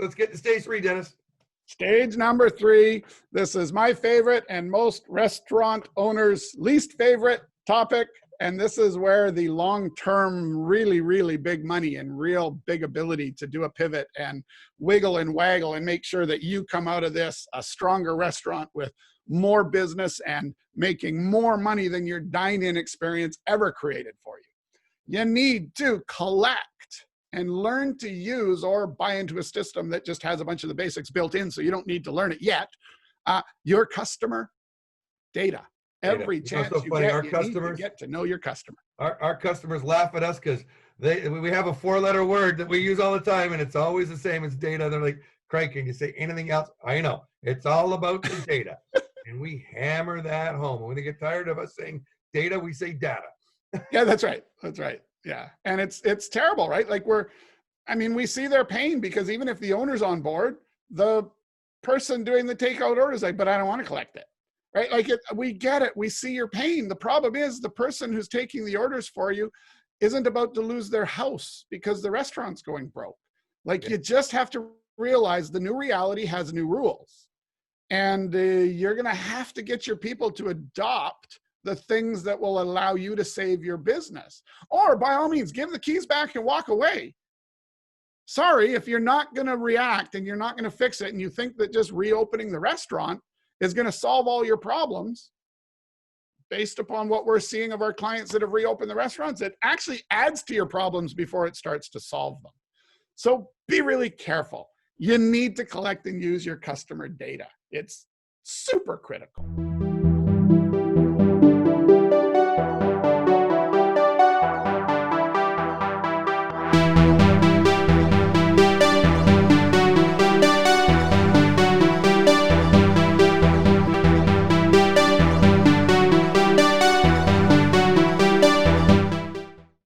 Let's get to stage 3, Dennis. Stage number 3. This is my favorite and most restaurant owners' least favorite topic. And this is where the long-term, really, really big money and real big ability to do a pivot and wiggle and waggle and make sure that you come out of this a stronger restaurant with more business and making more money than your dine-in experience ever created for you. You need to collect and learn to use or buy into a system that just has a bunch of the basics built in, so you don't need to learn it yet. Your customer data. Every chance you get, you need to get to know your customer. Our customers laugh at us because we have a 4-letter word that we use all the time, and it's always the same as data. They're like, Craig, can you say anything else? I know. It's all about the data. And we hammer that home. When they get tired of us saying data, we say data. Yeah, that's right. That's right. Yeah. And it's terrible, right? Like we see their pain, because even if the owner's on board, the person doing the takeout order is like, but I don't want to collect it. Right? Like we get it. We see your pain. The problem is the person who's taking the orders for you isn't about to lose their house because the restaurant's going broke. Like, you just have to realize the new reality has new rules. And you're going to have to get your people to adopt the things that will allow you to save your business. Or by all means, give the keys back and walk away. Sorry, if you're not going to react and you're not going to fix it, and you think that just reopening the restaurant is going to solve all your problems, based upon what we're seeing of our clients that have reopened the restaurants, it actually adds to your problems before it starts to solve them. So be really careful. You need to collect and use your customer data. It's super critical.